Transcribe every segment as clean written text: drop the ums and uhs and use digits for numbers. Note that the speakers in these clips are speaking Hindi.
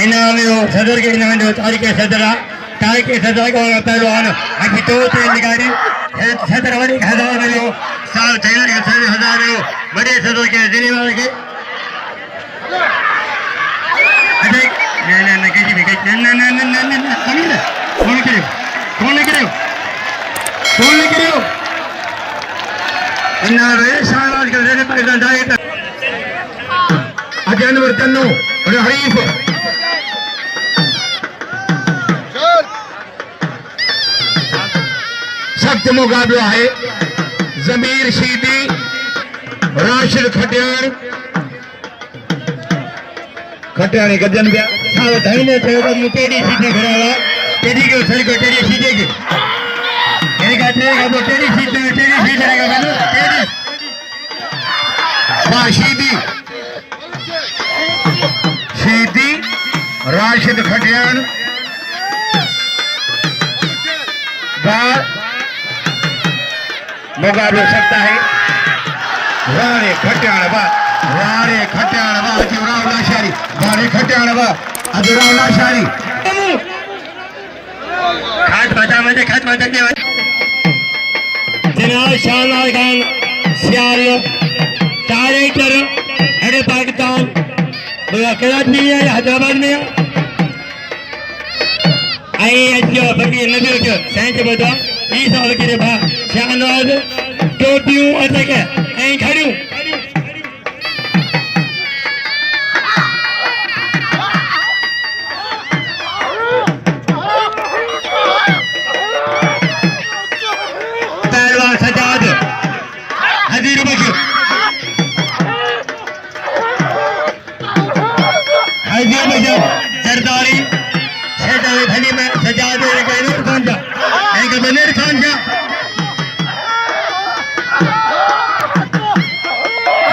इनाम सदर के इनाम तारीख सदरा तारीख सदर को पहलवान अभी तो निकारी सदर वाली 1000 मिलो साल 1000 मिलो बड़े सदर के जिले वाले के अरे ना कैसी भी कैसी ना कौन करो इन्ना रे शाहबाज के देने पर डायरेक्ट अजय नंबर 3 और हरीफ सख्त मुकाबला है जमीर शीदी राशिद खटियान गजन गया साल धैने थे तो टेडी सीधे खड़ा टेडी के सर को टेडी सीधे के एक आते का तो टेडी सीधे रहेगा मैंने टेडी शीदी राशिद खटियान मुकाबला सकता है वारे खटियान बा अजूराव लाशारी वारे खटियान बा अजूराव लाशारी खाट बजा के जनाब शाहनाज खान सियाल डायरेक्टर हेड पाकिस्तान कराची में या हैदराबाद में आई अजो फकीर नबी के सेंच बता ई साल के भा शाहनाज टोपियों अटक ऐ खड़ियों पहलवान सजाद हजीर बशीर सरदारी धनी में सजाद खान बनेर खान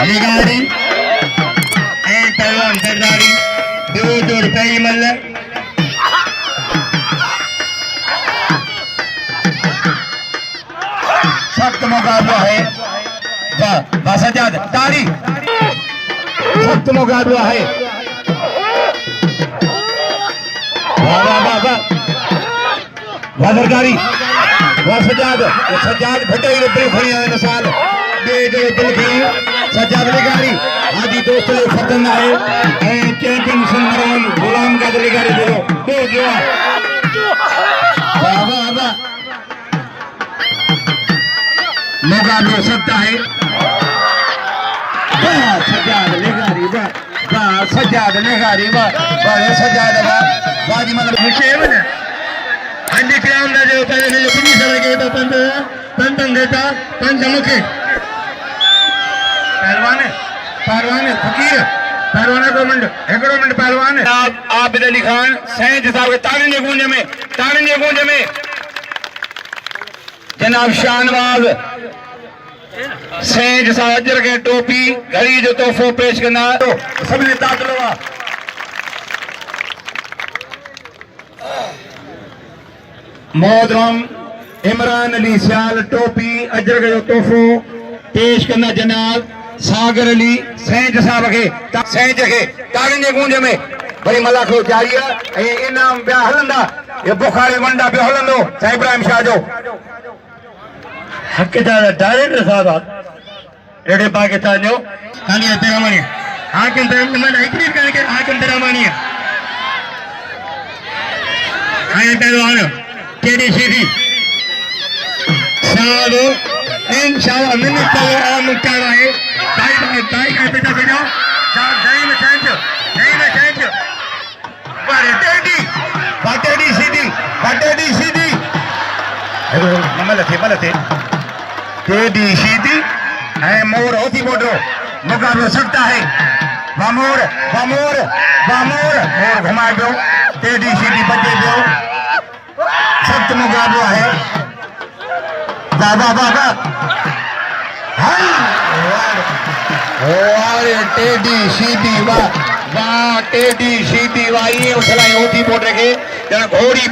निगारी पहलवान सरदारी 200 रुपये मल सख्त मुकाबला है वाह सजाद तारी सख्त मुकाबला है वाह सरदारी वाह सजाद भटे दिल खड़ी है मिसाल दिल खड़ी सजाद निगारी आदि दोस्तों फतन है चैंपियन सुंदराम गुलाम का निगारी दिलो दो जो वाह मुकाबला सकता है सजाद निगारी सजाद निगारी सजाद बाजी मतलब विषय है अंडी क्राम ना जो पहले जो कितनी साल के तो पंतन देता पंचमुखी पहलवान फकीर पहलवान को मिनट पहलवान आबिद अली खान सैयद साहब के तारने गूंज में जनाब शाहनवाज सैयद साहब अजर के टोपी घड़ी जो तोहफो पेश करना तो सबने तातलवा मोहतरम इमरान अली सियाल टोपी अजर का जो तोहफो पेश करना जनाब सागर अली सैंज साहब के तारने गूंज में बड़ी मलाखो जारी है इनाम पिया हलंदा ये बुखारी वंडा पियो हलंदो साईं इब्राहिम शाह जो हक़दार डायरेक्टर साहब रेडे पाकिस्तान जो कालिया तेरामणी हाकिम तेरामणी हिकड़ी करके हाकिम तेरामणी आए पहलवान टेडी सीधी साहब इंशाअल्लाह मिनट पर आम मुक्तार है ताई का बेटा भेजो साहब दही में सेंच टेडी सीधी मलथे टेडी सीधी है मोर होती बोलो मुकाबला सकता है मोर घुमा दो टेडी सीधी बचे दो सख्त मुकाबला है बाबा टेडी सीधी वाह टेडी सीधी वाह ये उछलाई होती बोल रहे घोड़ी